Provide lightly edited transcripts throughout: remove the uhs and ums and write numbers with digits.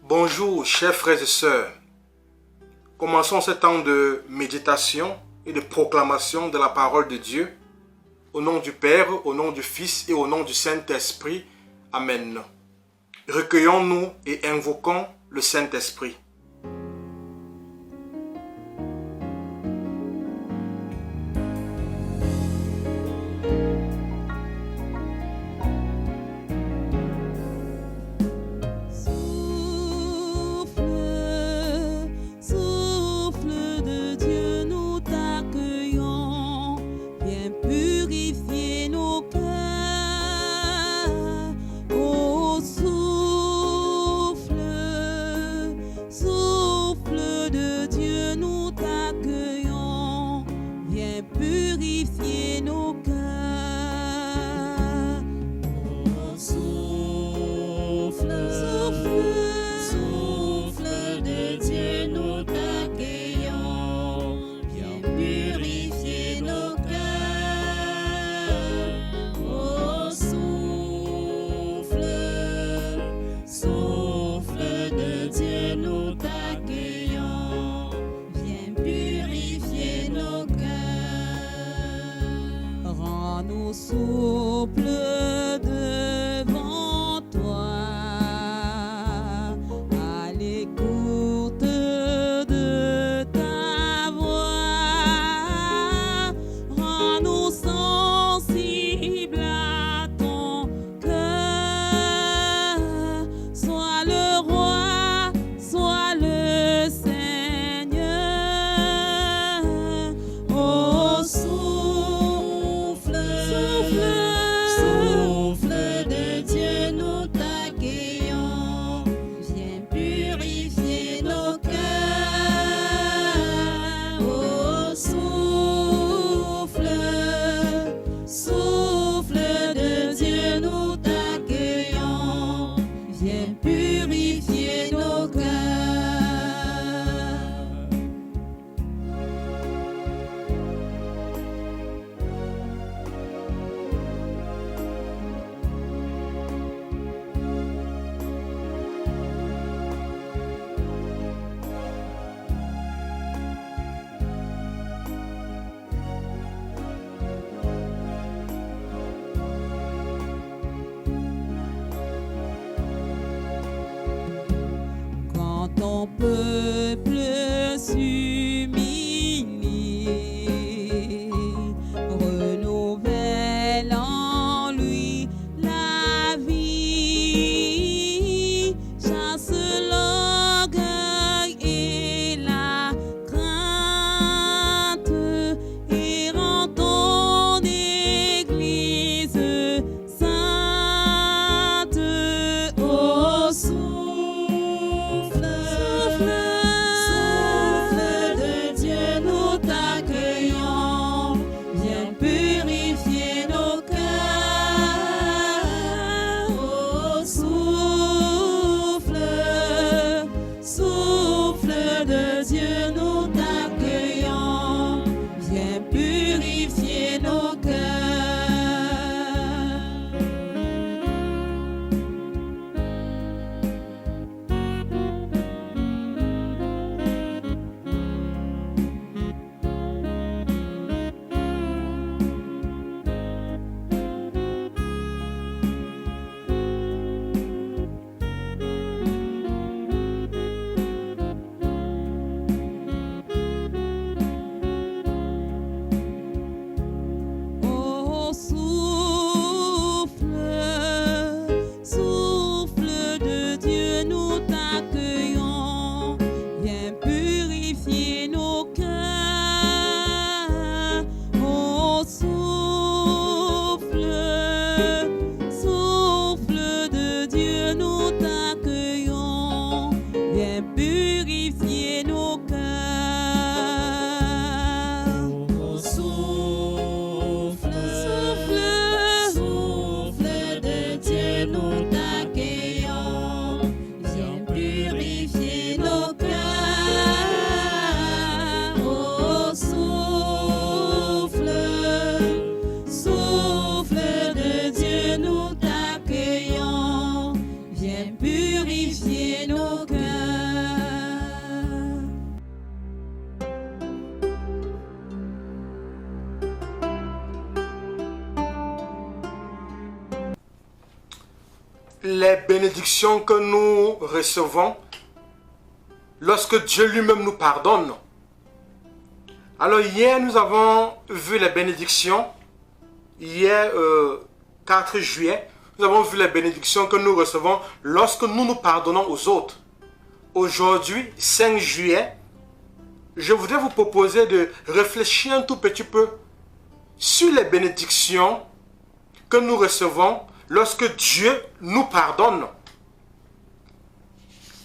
Bonjour, chers frères et sœurs. Commençons ce temps de méditation et de proclamation de la parole de Dieu. Au nom du Père, au nom du Fils et au nom du Saint-Esprit. Amen. Recueillons-nous et invoquons le Saint-Esprit. Purifier nos cœurs. Oh, souffle, souffle, souffle de Dieu, nous t'accueillons. Viens purifier nos cœurs. Oh, souffle, souffle de Dieu, nous t'accueillons. Viens purifier nos cœurs. Rends-nous souples devant toi, à l'écoute de ta voix. Rends-nous sensibles à ton cœur. Sois le roi, sois le Seigneur. Oh, souffle, souffle de Dieu, nous t'accueillons. Viens purifier nos cœurs. Oh, souffle, souffle de Dieu, nous t'accueillons. Viens purifier nos cœurs. Quand ton peuple s'humilie, renouvelle en lui la vie, chasse l'orgueil et la crainte, et rend ton église sainte. Oh, souffle, les bénédictions que nous recevons lorsque Dieu lui-même nous pardonne. Alors hier, nous avons vu les bénédictions. Hier, 4 juillet, nous avons vu les bénédictions que nous recevons lorsque nous nous pardonnons aux autres. Aujourd'hui, 5 juillet, je voudrais vous proposer de réfléchir un tout petit peu sur les bénédictions que nous recevons lorsque Dieu nous pardonne.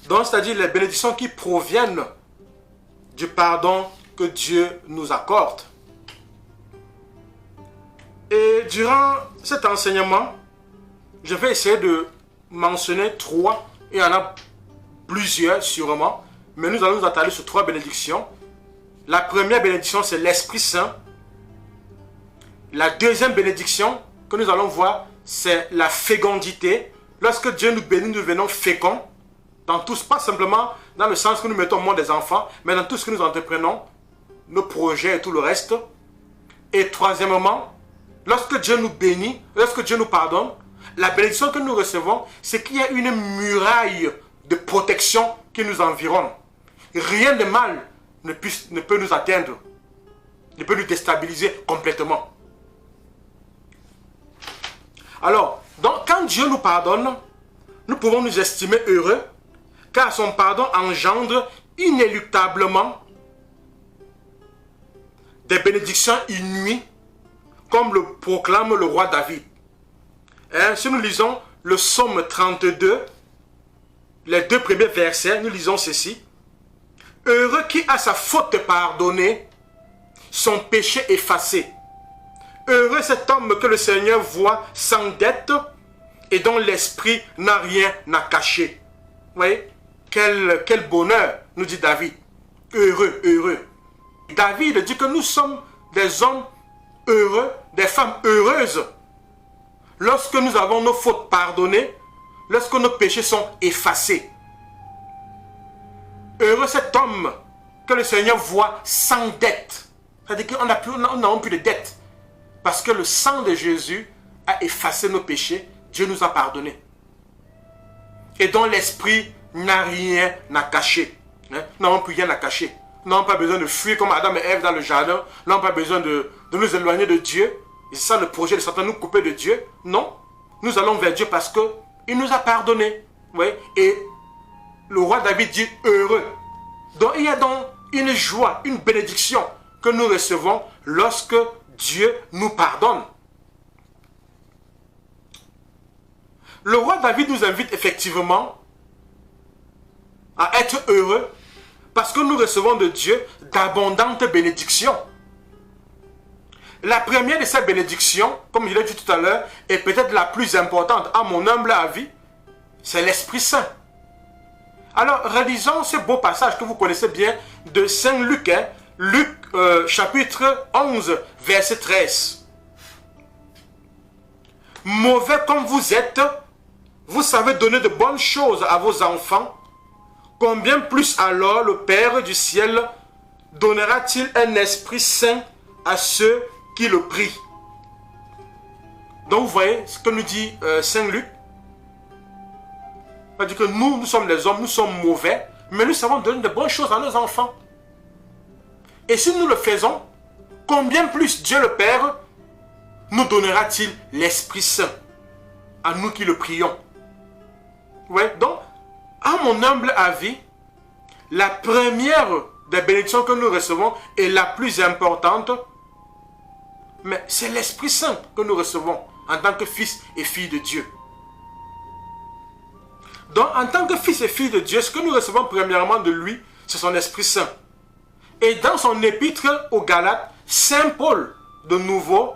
Donc, c'est-à-dire les bénédictions qui proviennent du pardon que Dieu nous accorde. Et durant cet enseignement, je vais essayer de mentionner 3, il y en a plusieurs sûrement, mais nous allons nous attarder sur 3 bénédictions. La première bénédiction, c'est l'Esprit Saint. La deuxième bénédiction que nous allons voir, c'est la fécondité. Lorsque Dieu nous bénit, nous devenons féconds. Dans tout, pas simplement dans le sens que nous mettons au monde des enfants, mais dans tout ce que nous entreprenons, nos projets et tout le reste. Et troisièmement, lorsque Dieu nous bénit, lorsque Dieu nous pardonne, la bénédiction que nous recevons, c'est qu'il y a une muraille de protection qui nous environne. Rien de mal ne peut nous atteindre, ne peut nous déstabiliser complètement. Alors, donc, quand Dieu nous pardonne, nous pouvons nous estimer heureux, car son pardon engendre inéluctablement des bénédictions inouïes, comme le proclame le roi David. Si nous lisons le psaume 32, les 2 premiers versets, nous lisons ceci. « Heureux qui a sa faute pardonnée, son péché effacé. Heureux cet homme que le Seigneur voit sans dette et dont l'esprit n'a rien à cacher. » Vous voyez, quel bonheur, nous dit David. Heureux, heureux. David dit que nous sommes des hommes heureux, des femmes heureuses, lorsque nous avons nos fautes pardonnées, lorsque nos péchés sont effacés. Heureux cet homme que le Seigneur voit sans dette. C'est-à-dire qu'on n'avons plus de dette. Parce que le sang de Jésus a effacé nos péchés, Dieu nous a pardonnés. Et dont l'esprit n'a rien à cacher. Nous n'avons plus rien à cacher. Nous n'avons pas besoin de fuir comme Adam et Ève dans le jardin. Nous n'avons pas besoin de nous éloigner de Dieu. Et c'est ça le projet de Satan, nous couper de Dieu. Non. Nous allons vers Dieu parce qu'il nous a pardonnés. Oui. Et le roi David dit heureux. Donc il y a donc une joie, une bénédiction que nous recevons lorsque Dieu nous pardonne. Le roi David nous invite effectivement à être heureux parce que nous recevons de Dieu d'abondantes bénédictions. La première de ces bénédictions, comme je l'ai dit tout à l'heure, est peut-être la plus importante à mon humble avis, c'est l'Esprit Saint. Alors, réalisons ce beau passage que vous connaissez bien de Saint Luc, Luc chapitre 11, verset 13. Mauvais comme vous êtes, vous savez donner de bonnes choses à vos enfants. Combien plus alors le Père du ciel donnera-t-il un Esprit Saint à ceux qui le prient? Donc vous voyez ce que nous dit Saint Luc. C'est-à-dire que nous sommes les hommes, nous sommes mauvais, mais nous savons donner de bonnes choses à nos enfants. Et si nous le faisons, combien plus Dieu le Père nous donnera-t-il l'Esprit Saint à nous qui le prions? Ouais, donc, à mon humble avis, la première des bénédictions que nous recevons est la plus importante, mais c'est l'Esprit Saint que nous recevons en tant que fils et filles de Dieu. Donc, en tant que fils et filles de Dieu, ce que nous recevons premièrement de lui, c'est son Esprit Saint. Et dans son épître aux Galates, Saint Paul, de nouveau,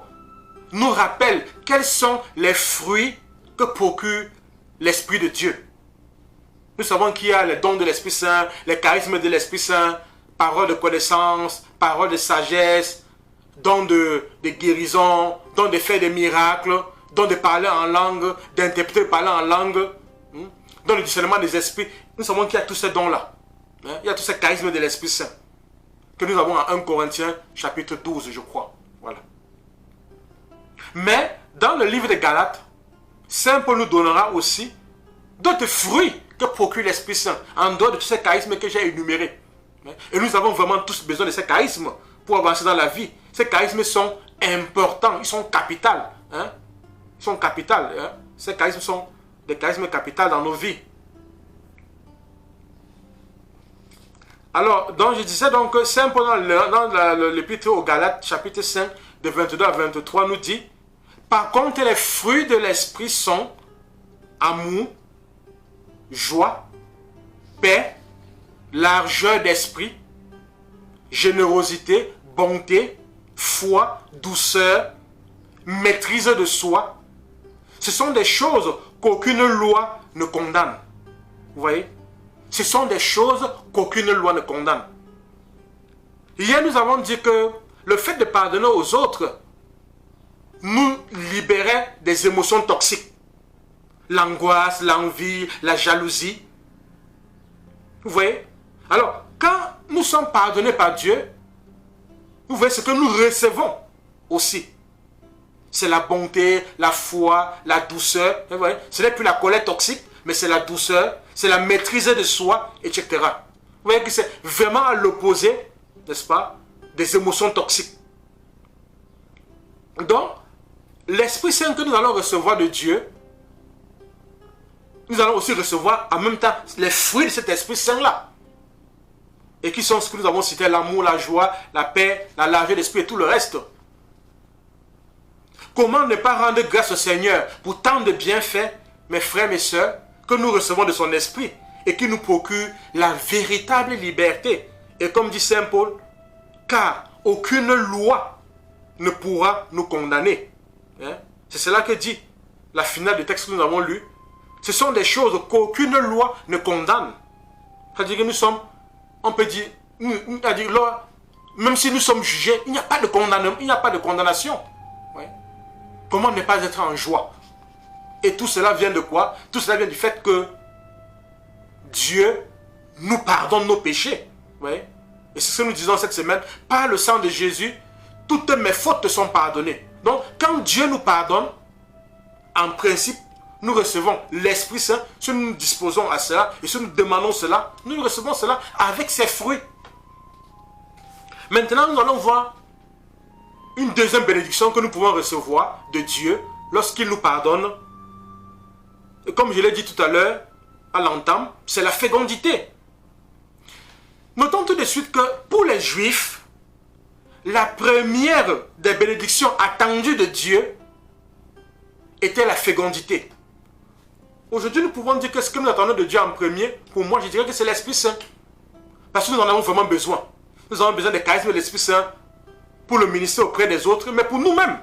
nous rappelle quels sont les fruits que procure l'Esprit de Dieu. Nous savons qu'il y a les dons de l'Esprit Saint, les charismes de l'Esprit Saint, paroles de connaissance, paroles de sagesse, dons de guérison, dons de faire des miracles, dons de parler en langue, d'interpréter, de parler en langue, dons le discernement des esprits. Nous savons qu'il y a tous ces dons-là. Il y a tous ces charismes de l'Esprit Saint que nous avons en 1 Corinthiens chapitre 12, je crois. Voilà. Mais dans le livre des Galates, Saint Paul nous donnera aussi d'autres fruits que procure l'Esprit Saint, en dehors de tous ces charismes que j'ai énumérés. Et nous avons vraiment tous besoin de ces charismes pour avancer dans la vie. Ces charismes sont importants, ils sont capitaux. Hein? Ils sont capitaux. Hein? Ces charismes sont des charismes capitaux dans nos vies. Alors, donc je disais donc que Saint Paul dans l'épître aux Galates, chapitre 5, de 22 à 23, nous dit: par contre, les fruits de l'esprit sont amour, joie, paix, largeur d'esprit, générosité, bonté, foi, douceur, maîtrise de soi. Ce sont des choses qu'aucune loi ne condamne. Vous voyez? Ce sont des choses qu'aucune loi ne condamne. Hier, nous avons dit que le fait de pardonner aux autres nous libérait des émotions toxiques. L'angoisse, l'envie, la jalousie. Vous voyez? Alors, quand nous sommes pardonnés par Dieu, vous voyez ce que nous recevons aussi. C'est la bonté, la foi, la douceur. Vous voyez? Ce n'est plus la colère toxique, mais c'est la douceur, c'est la maîtrise de soi, etc. Vous voyez que c'est vraiment à l'opposé, n'est-ce pas, des émotions toxiques. Donc, l'Esprit Saint que nous allons recevoir de Dieu, nous allons aussi recevoir en même temps les fruits de cet Esprit Saint-là. Et qui sont ce que nous avons cité: l'amour, la joie, la paix, la largeur d'esprit et tout le reste. Comment ne pas rendre grâce au Seigneur pour tant de bienfaits, mes frères, mes sœurs, que nous recevons de son Esprit et qui nous procure la véritable liberté. Et comme dit Saint Paul, car aucune loi ne pourra nous condamner. Hein? C'est cela que dit la finale du texte que nous avons lu. Ce sont des choses qu'aucune loi ne condamne. C'est-à-dire que nous sommes, on peut dire, même si nous sommes jugés, il n'y a pas de condamnation. Il n'y a pas de condamnation. Ouais. Comment ne pas être en joie? Et tout cela vient de quoi? Tout cela vient du fait que Dieu nous pardonne nos péchés. Ouais. Et c'est ce que nous disons cette semaine. Par le sang de Jésus, toutes mes fautes te sont pardonnées. Donc, quand Dieu nous pardonne, en principe, nous recevons l'Esprit Saint. Si nous nous disposons à cela, et si nous demandons cela, nous recevons cela avec ses fruits. Maintenant, nous allons voir une deuxième bénédiction que nous pouvons recevoir de Dieu lorsqu'il nous pardonne. Et comme je l'ai dit tout à l'heure, à l'entame, c'est la fécondité. Notons tout de suite que pour les Juifs, la première des bénédictions attendues de Dieu était la fécondité. Aujourd'hui, nous pouvons dire que ce que nous attendons de Dieu en premier, pour moi, je dirais que c'est l'Esprit Saint. Parce que nous en avons vraiment besoin. Nous avons besoin des charismes de l'Esprit Saint pour le ministère auprès des autres, mais pour nous-mêmes,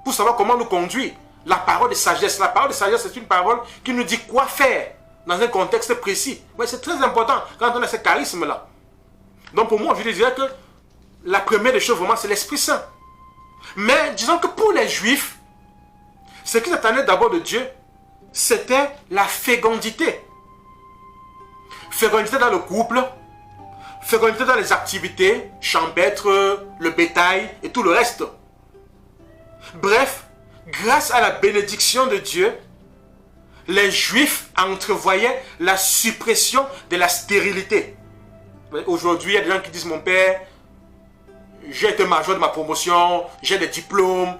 pour savoir comment nous conduire. La parole de sagesse. La parole de sagesse, c'est une parole qui nous dit quoi faire dans un contexte précis. Ouais, c'est très important quand on a ce charisme-là. Donc pour moi, je dirais que la première des choses, vraiment, c'est l'Esprit Saint. Mais disons que pour les Juifs, ce qu'ils attendaient d'abord de Dieu, c'était la fécondité. Fécondité dans le couple, fécondité dans les activités, champêtres, le bétail et tout le reste. Bref, grâce à la bénédiction de Dieu, les Juifs entrevoyaient la suppression de la stérilité. Aujourd'hui, il y a des gens qui disent: mon père, j'ai été major de ma promotion, j'ai des diplômes,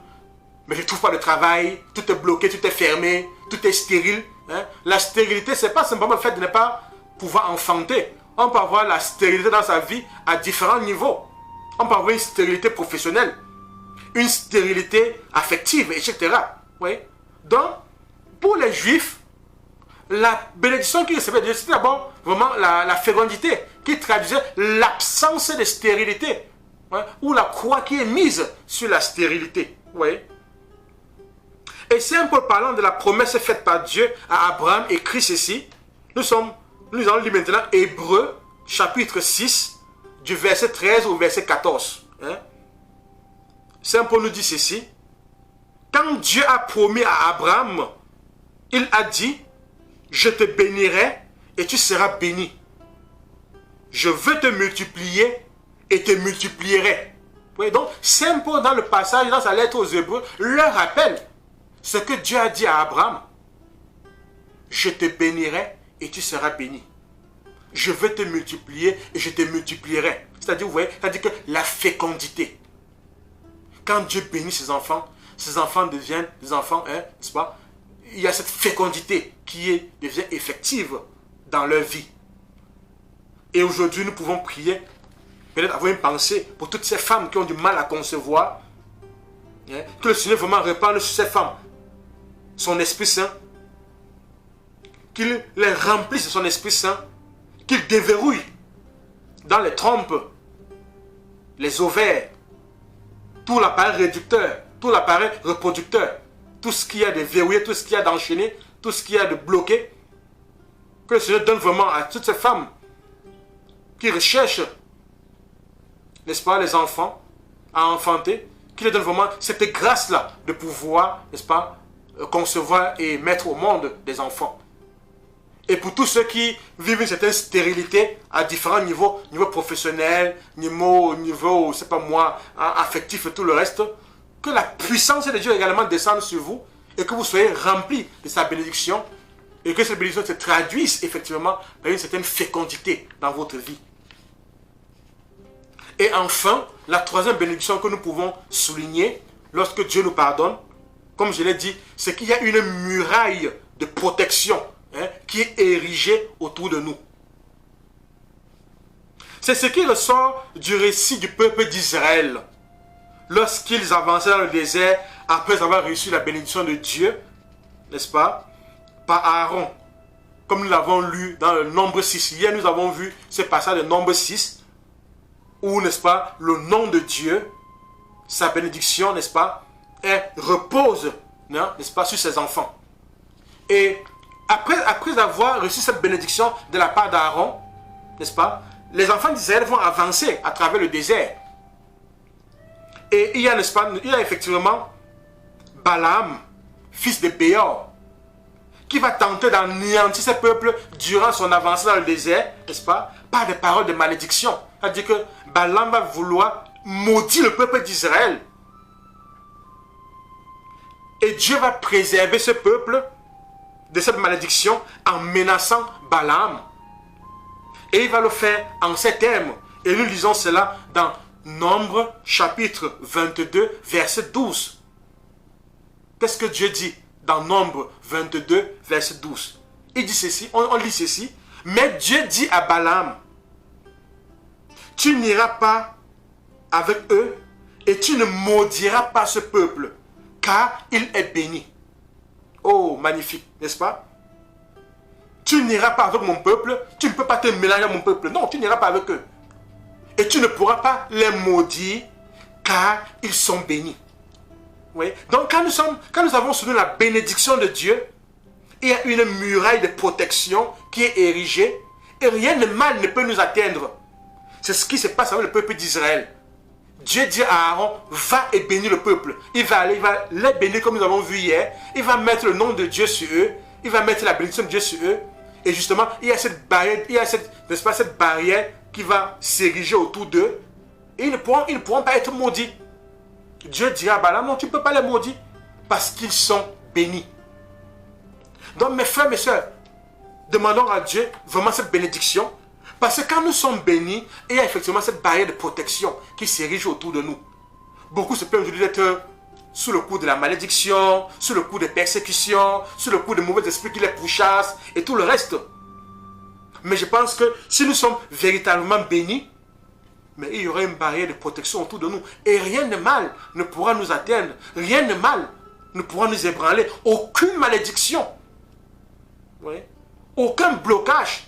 mais je ne trouve pas de travail, tout est bloqué, tout est fermé, tout est stérile. Hein? La stérilité, ce n'est pas simplement le fait de ne pas pouvoir enfanter. On peut avoir la stérilité dans sa vie à différents niveaux. On peut avoir une stérilité professionnelle, une stérilité affective, etc. Oui. Donc, pour les Juifs, la bénédiction qu'ils recevaient de Dieu, c'était d'abord vraiment la fécondité, qui traduisait l'absence de stérilité, ouais, ou la croix qui est mise sur la stérilité. Oui. Et c'est un peu parlant de la promesse faite par Dieu à Abraham, écrit ceci. Nous allons lire maintenant Hébreux, chapitre 6, du verset 13 au verset 14. Hein? Saint Paul nous dit ceci. Quand Dieu a promis à Abraham, il a dit: je te bénirai et tu seras béni. Je veux te multiplier et te multiplierai. Oui, donc, Saint Paul, dans le passage, dans sa lettre aux Hébreux, leur rappelle ce que Dieu a dit à Abraham. je te bénirai et tu seras béni. Je vais te multiplier et je te multiplierai. C'est-à-dire, vous voyez, c'est-à-dire que la fécondité. Quand Dieu bénit ses enfants deviennent des enfants, n'est-ce pas? Il y a cette fécondité qui devient effective dans leur vie. Et aujourd'hui, nous pouvons prier, peut-être avoir une pensée pour toutes ces femmes qui ont du mal à concevoir. Que le Seigneur vraiment répande sur ces femmes son Esprit Saint, qu'il les remplisse de son Esprit Saint, qu'il déverrouille dans les trompes, les ovaires, tout l'appareil réducteur, tout l'appareil reproducteur, tout ce qu'il y a de verrouillé, tout ce qu'il y a d'enchaîné, tout ce qu'il y a de bloqué. Que le Seigneur donne vraiment à toutes ces femmes qui recherchent, n'est-ce pas, les enfants, à enfanter, qu'il leur donne vraiment cette grâce-là de pouvoir, n'est-ce pas, concevoir et mettre au monde des enfants. Et pour tous ceux qui vivent une certaine stérilité à différents niveaux, niveau professionnel, niveau, je ne sais pas moi, affectif et tout le reste, que la puissance de Dieu également descende sur vous et que vous soyez remplis de sa bénédiction et que cette bénédiction se traduise effectivement par une certaine fécondité dans votre vie. Et enfin, la troisième bénédiction que nous pouvons souligner lorsque Dieu nous pardonne, comme je l'ai dit, c'est qu'il y a une muraille de protection qui est érigée autour de nous. C'est ce qui ressort du récit du peuple d'Israël. Lorsqu'ils avançaient dans le désert, après avoir reçu la bénédiction de Dieu, n'est-ce pas, par Aaron, comme nous l'avons lu dans le Nombre 6. Hier, nous avons vu ce passage de Nombre 6, où, n'est-ce pas, le nom de Dieu, sa bénédiction, n'est-ce pas, repose, n'est-ce pas, sur ses enfants. Et après avoir reçu cette bénédiction de la part d'Aaron, n'est-ce pas, les enfants d'Israël vont avancer à travers le désert. Et il y a, n'est-ce pas, il y a effectivement Balaam, fils de Béor, qui va tenter d'anéantir ce peuple durant son avancée dans le désert, n'est-ce pas, par des paroles de malédiction. C'est-à-dire que Balaam va vouloir maudire le peuple d'Israël. Et Dieu va préserver ce peuple de cette malédiction en menaçant Balaam. Et il va le faire en ces termes. Et nous lisons cela dans Nombre chapitre 22, verset 12. Qu'est-ce que Dieu dit dans Nombre 22, verset 12? Il dit ceci, on lit ceci. Mais Dieu dit à Balaam, tu n'iras pas avec eux et tu ne maudiras pas ce peuple, car il est béni. Oh, magnifique, n'est-ce pas? Tu n'iras pas avec mon peuple, tu ne peux pas te mélanger à mon peuple. Non, tu n'iras pas avec eux. Et tu ne pourras pas les maudire, car ils sont bénis. Oui. Donc, quand nous avons sur nous la bénédiction de Dieu, il y a une muraille de protection qui est érigée, et rien de mal ne peut nous atteindre. C'est ce qui se passe avec le peuple d'Israël. Dieu dit à Aaron, va et bénis le peuple. Il va aller, il va les bénir comme nous avons vu hier. Il va mettre le nom de Dieu sur eux. Il va mettre la bénédiction de Dieu sur eux. Et justement, il y a cette barrière, n'est-ce pas, cette barrière qui va s'ériger autour d'eux. Et ils ne pourront pas être maudits. Dieu dira à Balaam, non, tu ne peux pas les maudire parce qu'ils sont bénis. Donc mes frères, mes soeurs, demandons à Dieu vraiment cette bénédiction. Parce que quand nous sommes bénis, il y a effectivement cette barrière de protection qui s'érige autour de nous. Beaucoup se plaignent aujourd'hui d'être sous le coup de la malédiction, sous le coup de persécution, sous le coup de mauvais esprits qui les pourchassent et tout le reste. Mais je pense que si nous sommes véritablement bénis, mais il y aura une barrière de protection autour de nous. Et rien de mal ne pourra nous atteindre. Rien de mal ne pourra nous ébranler. Aucune malédiction. Oui. Aucun blocage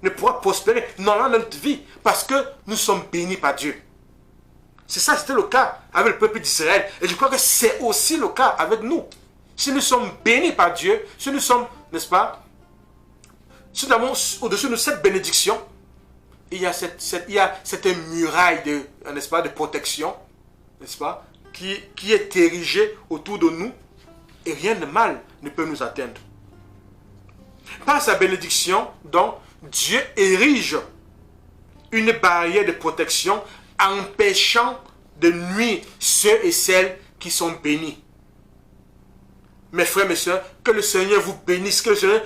ne pourra prospérer dans notre vie parce que nous sommes bénis par Dieu. C'est ça, c'était le cas avec le peuple d'Israël. Et je crois que c'est aussi le cas avec nous. Si nous sommes bénis par Dieu, si nous sommes, n'est-ce pas, si nous avons au-dessus de cette bénédiction, il y a cette muraille de, n'est-ce pas, de protection, n'est-ce pas, qui est érigée autour de nous et rien de mal ne peut nous atteindre. Par sa bénédiction, donc, Dieu érige une barrière de protection empêchant de nuire ceux et celles qui sont bénis. Mes frères, mes soeurs, que le Seigneur vous bénisse, que le Seigneur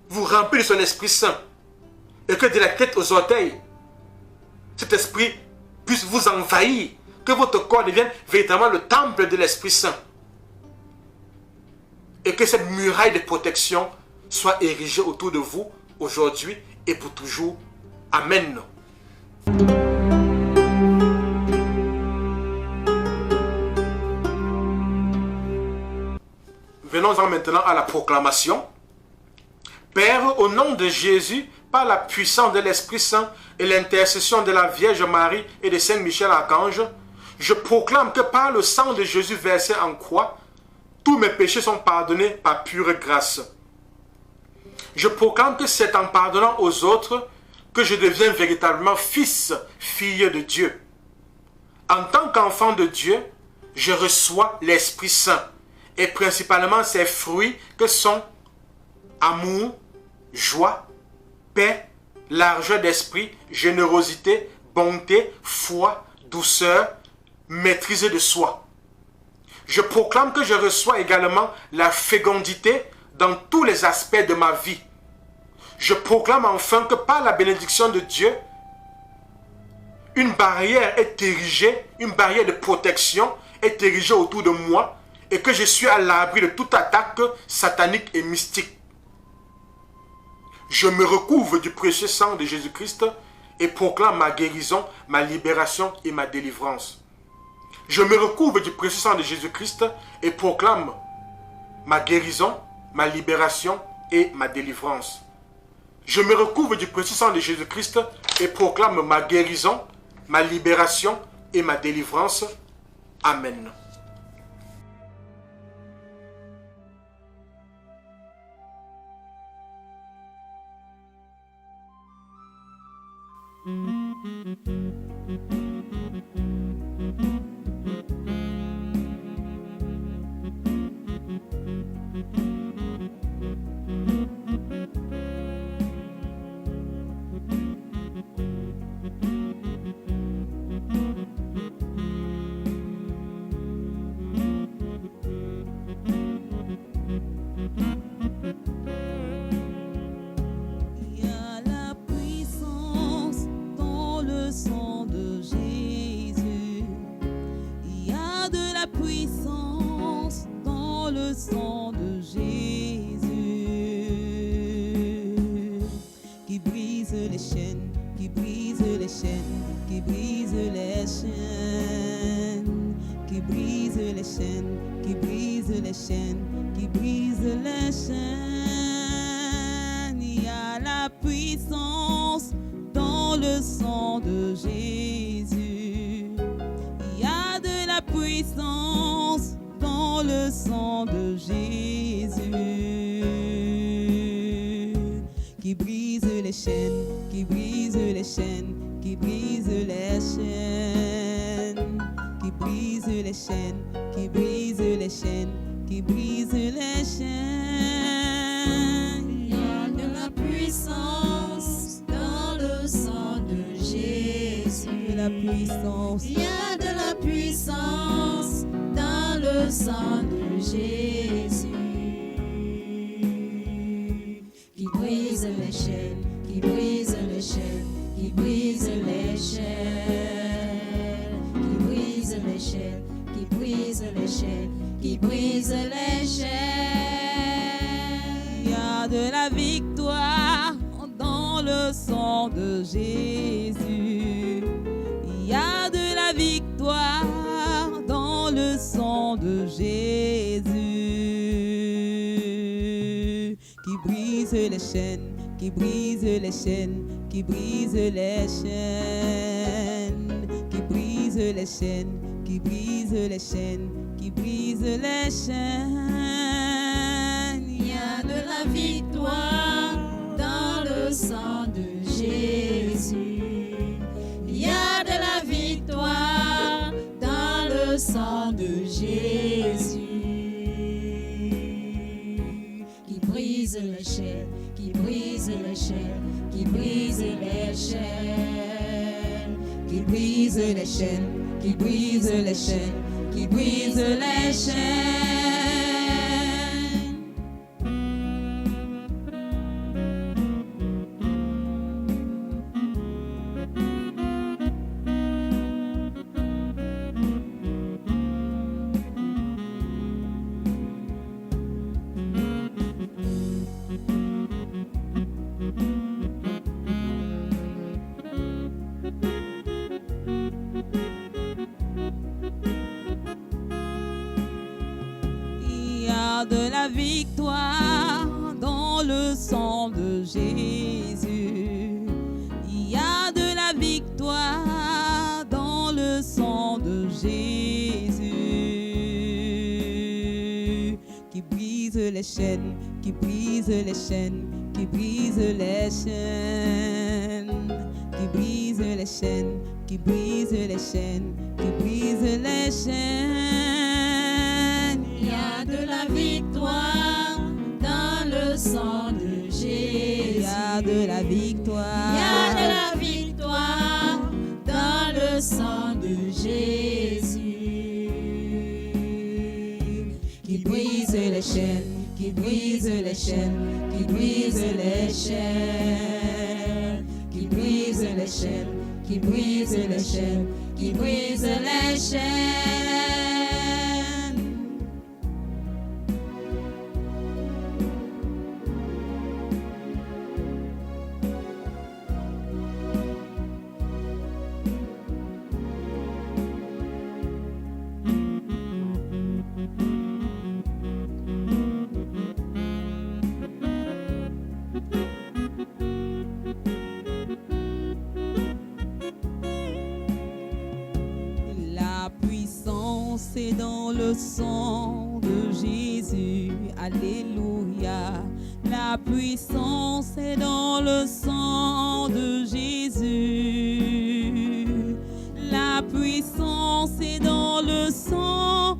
vous remplit de son Esprit Saint. Et que de la tête aux orteils, cet Esprit puisse vous envahir. Que votre corps devienne véritablement le temple de l'Esprit Saint. Et que cette muraille de protection soit érigée autour de vous aujourd'hui et pour toujours. Amen. Venons-en maintenant à la proclamation. Père, au nom de Jésus, par la puissance de l'Esprit Saint et l'intercession de la Vierge Marie et de Saint Michel Archange, je proclame que par le sang de Jésus versé en croix, tous mes péchés sont pardonnés par pure grâce. Je proclame que c'est en pardonnant aux autres que je deviens véritablement fils, fille de Dieu. En tant qu'enfant de Dieu, je reçois l'Esprit Saint et principalement ses fruits que sont amour, joie, paix, largeur d'esprit, générosité, bonté, foi, douceur, maîtrise de soi. Je proclame que je reçois également la fécondité dans tous les aspects de ma vie. Je proclame enfin que par la bénédiction de Dieu, une barrière est érigée, une barrière de protection est érigée autour de moi et que je suis à l'abri de toute attaque satanique et mystique. Je me recouvre du précieux sang de Jésus-Christ et proclame ma guérison, ma libération et ma délivrance. Je me recouvre du précieux sang de Jésus-Christ et proclame ma guérison, ma libération et ma délivrance. Je me recouvre du précieux sang de Jésus-Christ et proclame ma guérison, ma libération et ma délivrance. Amen. Sang de Jésus qui brise les chaînes, qui brise les chaînes, qui brise les chaînes, qui brise les chaînes, qui brise les chaînes, qui brise les chaînes. Il y a la puissance dans le sang de Jésus. Il y a de la puissance dans le sang de Jésus qui brise les chaînes, qui brise les chaînes, qui brise les chaînes, qui brise les chaînes, qui brise les chaînes, qui brise les chaînes. Il y a de la puissance dans le sang de Jésus. De la puissance. Il y a de la puissance dans le sang de Jésus qui brise les chaînes, qui brise les chaînes, qui brise les chaînes, qui brise les chaînes, qui brise les chaînes, qui brise les chaînes. Il y a de la victoire dans le sang de Jésus. Il y a de la victoire dans le sang de Jésus qui brise les chaînes, qui brise les chaînes, qui brise les chaînes, qui brise les chaînes, qui brise les chaînes, qui brise les chaînes. Il y a de la victoire dans le sang de Jésus. Il y a de la victoire dans le sang de Jésus qui brise les chaînes, qui brise les chaînes, qui brise les chaînes, qui brise les chaînes, qui brise les chaînes, qui brise les chaînes. les chaînes, qui brise les chaînes, qui brise les chaînes, qui brise les chaînes, qui brise les chaînes, qui brise les chaînes. Il y a de la victoire dans le sang de Jésus. Il y a de la victoire. Il y a de la victoire dans le sang de Jésus. Qui brise les chaînes, qui brise les chaînes, qui brise les chaînes, qui brise les chaînes, qui brise les chaînes, qui brise les chaînes. La puissance est dans le sang de Jésus. Alléluia. La puissance est dans le sang de Jésus. La puissance est dans le sang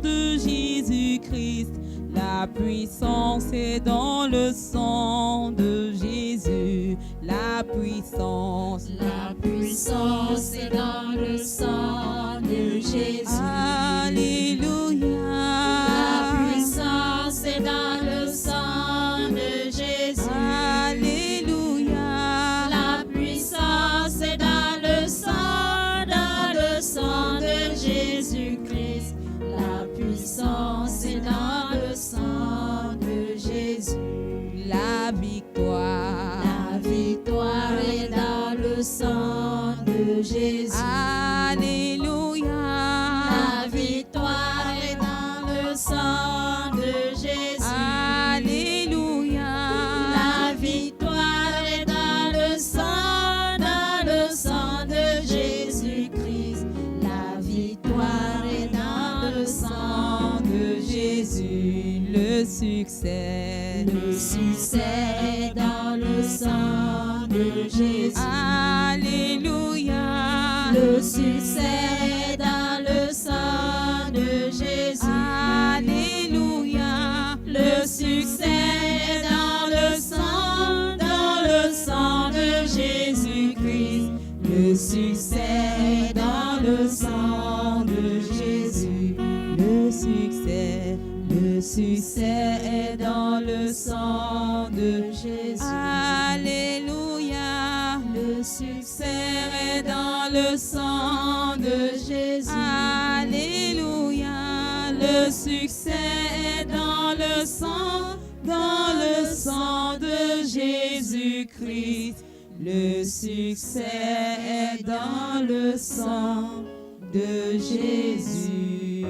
de Jésus-Christ. La puissance est dans le sang de Jésus. La puissance. La puissance est dans le sang de Jésus. Alléluia. La puissance est dans le sang de Jésus. Alléluia. La puissance est dans le sang de Jésus-Christ. La puissance est dans le sang de Jésus. La victoire. La victoire est dans le sang de Jésus. Alléluia. La victoire est dans le sang de Jésus. Alléluia. La victoire est dans le sang de Jésus-Christ. La victoire est dans le sang de Jésus. Le succès. Le succès est dans le sang de Jésus. Alléluia. Le succès est dans le sang de Jésus. Alléluia. Le succès est dans le sang de Jésus-Christ. Le succès est dans le sang de Jésus. Le succès. Le succès est dans le sang de Jésus. Alléluia. Le succès est dans le sang de Jésus. Alléluia. Le succès est dans le sang de Jésus-Christ. Le succès est dans le sang de Jésus.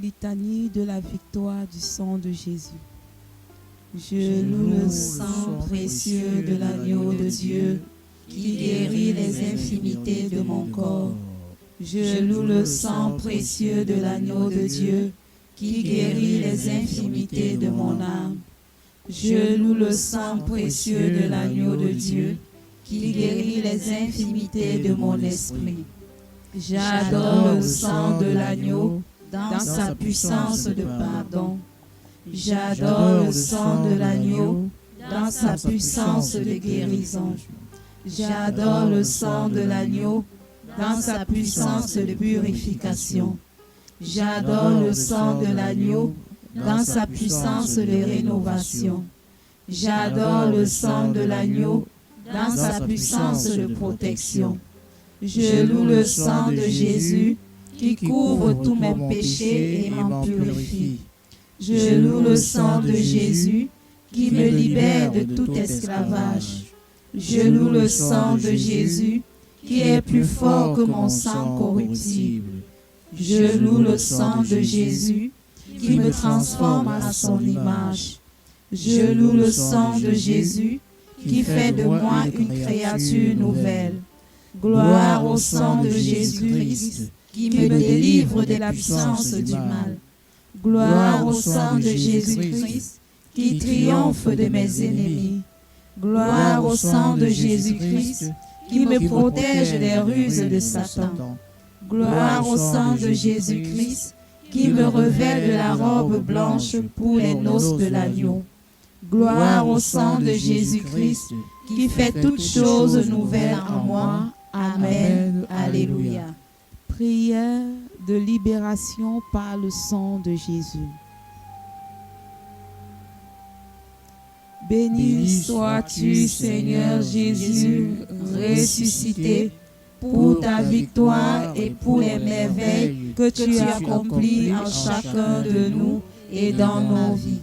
Litanie de la victoire du sang de Jésus. Je loue le sang précieux de l'agneau de Dieu qui guérit les infimités de mon corps. Je loue le sang précieux de l'agneau de Dieu qui guérit les infimités de mon âme. Je loue le sang précieux de l'agneau de Dieu qui guérit les infimités de mon esprit. J'adore le sang de l'agneau dans sa puissance de pardon. J'adore le sang de l'agneau dans sa puissance de guérison. J'adore le sang de l'agneau dans sa puissance de purification. J'adore le sang de l'agneau dans sa puissance de rénovation. J'adore le sang de l'agneau dans sa puissance de protection. Je loue le sang de Jésus qui couvre tous mes péchés et m'en purifie. Je loue le sang de Jésus qui me libère de tout esclavage. Je loue le sang de Jésus qui est plus fort que mon sang corruptible. Je loue le sang de Jésus qui me transforme à son image. Je loue le sang de Jésus qui fait de moi une créature nouvelle. Gloire au sang de Jésus-Christ qui me délivre de la puissance du mal. Gloire au sang de Jésus-Christ qui triomphe de mes ennemis. Gloire au sang de Jésus-Christ qui me protège des ruses de Satan. Gloire au sang de Jésus-Christ qui me revêt de la robe blanche pour les noces de l'agneau. Gloire au sang de Jésus-Christ qui fait toutes choses nouvelles en moi. Amen. Alléluia. Prière de libération par le sang de Jésus. Béni sois-tu, Seigneur Jésus, ressuscité, pour ta victoire et pour les merveilles que tu accomplis en chacun de nous et dans nos vies.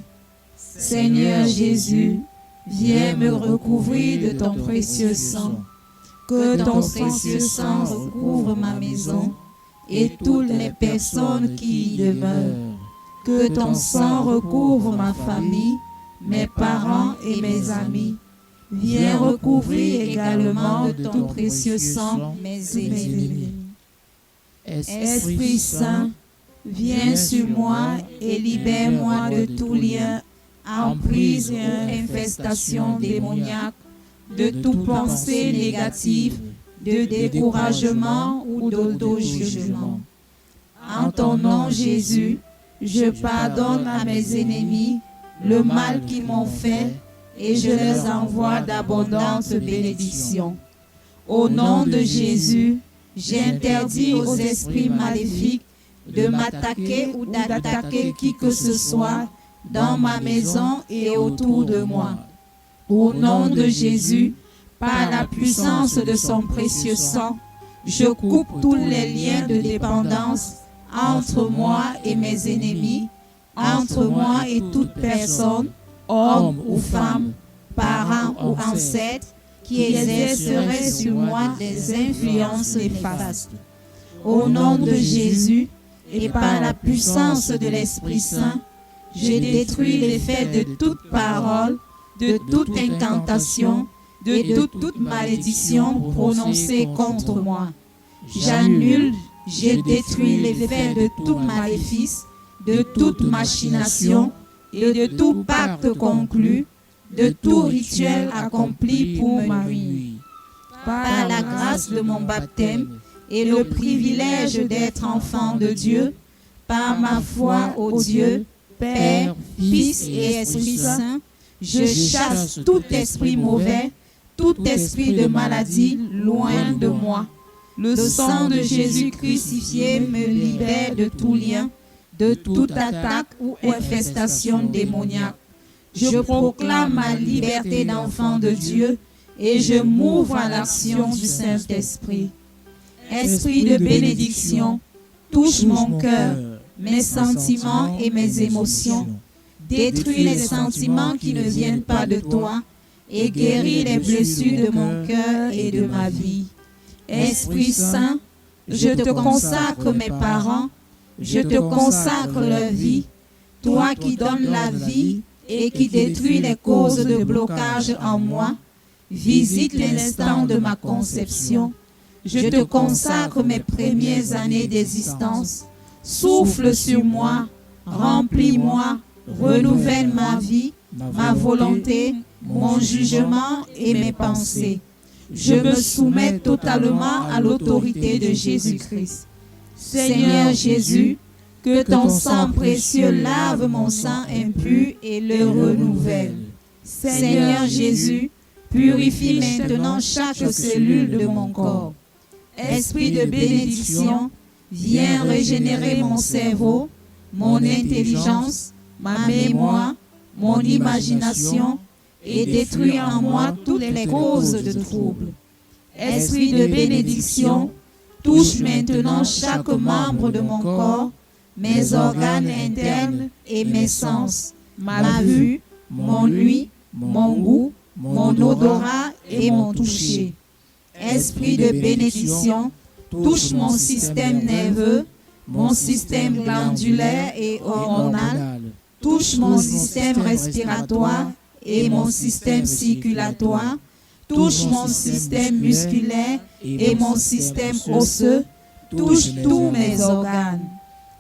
Seigneur Jésus, viens me recouvrir de ton précieux sang. Que ton précieux sang recouvre ma maison et toutes les personnes qui y demeurent. Que ton sang recouvre ma famille, mes parents et mes amis. Viens recouvrir également de ton précieux sang mes ennemis. Esprit Saint, viens sur moi et libère-moi de tout lien, emprise et infestation démoniaque, de toute pensée négative, de découragement ou d'auto-jugement. En ton nom, Jésus, je pardonne à mes ennemis le mal qu'ils m'ont fait et je leur envoie d'abondantes bénédictions. Au nom de Jésus, j'interdis aux esprits maléfiques de m'attaquer ou d'attaquer qui que ce soit dans ma maison et autour de moi. Au nom de Jésus, par la puissance de son précieux sang, je coupe tous les liens de dépendance entre moi et mes ennemis, entre moi et toute personne, homme ou femme, parent ou ancêtre, qui exercerait sur moi des influences néfastes. Au nom de Jésus et par la puissance de l'Esprit Saint, je détruis l'effet de toute parole, de toute incantation, de toute malédiction prononcée contre moi. J'annule, je détruis l'effet de tout maléfice, de toute machination et de tout pacte conclu, de tout rituel accompli pour ma ruine. Par la grâce de mon baptême et le privilège d'être enfant de Dieu, par ma foi au Dieu, Père, Fils et Esprit Saint, je chasse tout esprit mauvais, tout esprit de maladie loin de moi. Le sang de Jésus crucifié me libère de tout lien, de toute attaque ou infestation démoniaque. Je proclame ma liberté d'enfant de Dieu et je m'ouvre à l'action du Saint-Esprit. Esprit de bénédiction, touche mon cœur, mes sentiments et mes émotions. Détruis les sentiments qui ne viennent pas de toi et guéris les blessures de mon cœur et de ma vie. Esprit Saint, je te consacre mes parents, je te consacre leur vie, toi qui donnes la vie et qui détruis les causes de blocage en moi. Visite l'instant de ma conception. Je te consacre mes premières années d'existence. Souffle sur moi, remplis-moi, renouvelle ma vie, ma volonté, mon jugement et mes pensées. Je me soumets totalement à l'autorité de Jésus-Christ. Seigneur Jésus, que ton sang précieux lave mon sang impur et le renouvelle. Seigneur Jésus, purifie maintenant chaque cellule de mon corps. Esprit de bénédiction, viens régénérer mon cerveau, mon intelligence, ma mémoire, mon imagination et détruire en moi toutes les causes de troubles. Esprit de bénédiction, touche maintenant chaque membre de mon corps, mes organes internes et mes sens, ma vue, mon ouïe, mon goût, mon odorat et mon toucher. Esprit de bénédiction, touche mon système nerveux, mon système glandulaire et hormonal, touche mon système respiratoire et mon système circulatoire, touche mon système musculaire et mon système osseux, touche tous mes organes.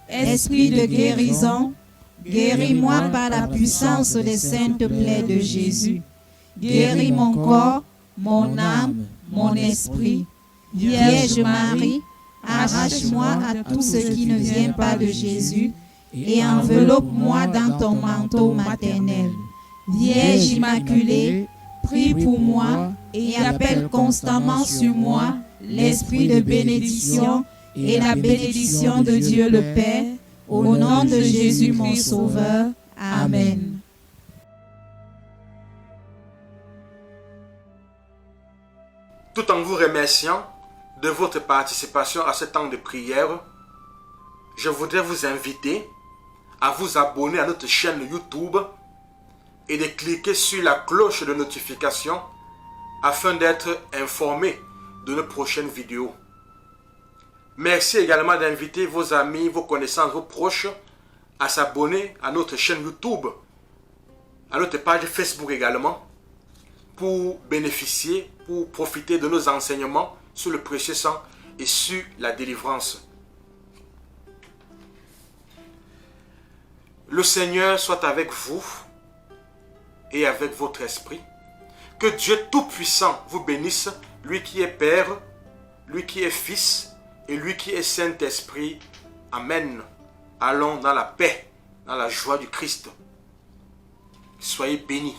Esprit de guérison, guéris-moi par la puissance des saintes plaies de Jésus. Guéris mon corps, mon âme, mon esprit. Vierge Marie, arrache-moi à tout ce qui ne vient pas de Jésus et enveloppe-moi dans ton manteau maternel. Vierge Immaculée, prie pour moi et appelle constamment sur moi l'esprit de bénédiction et la bénédiction de Dieu le Père, au nom de Jésus mon Sauveur. Amen. Tout en vous remerciant de votre participation à ce temps de prière, je voudrais vous inviter à vous abonner à notre chaîne YouTube et de cliquer sur la cloche de notification afin d'être informé de nos prochaines vidéos. Merci également d'inviter vos amis, vos connaissances, vos proches à s'abonner à notre chaîne YouTube, à notre page Facebook également, pour bénéficier, pour profiter de nos enseignements sur le précieux sang et sur la délivrance. Le Seigneur soit avec vous et avec votre esprit. Que Dieu Tout-Puissant vous bénisse, lui qui est Père, lui qui est Fils et lui qui est Saint-Esprit. Amen. Allons dans la paix, dans la joie du Christ. Soyez bénis.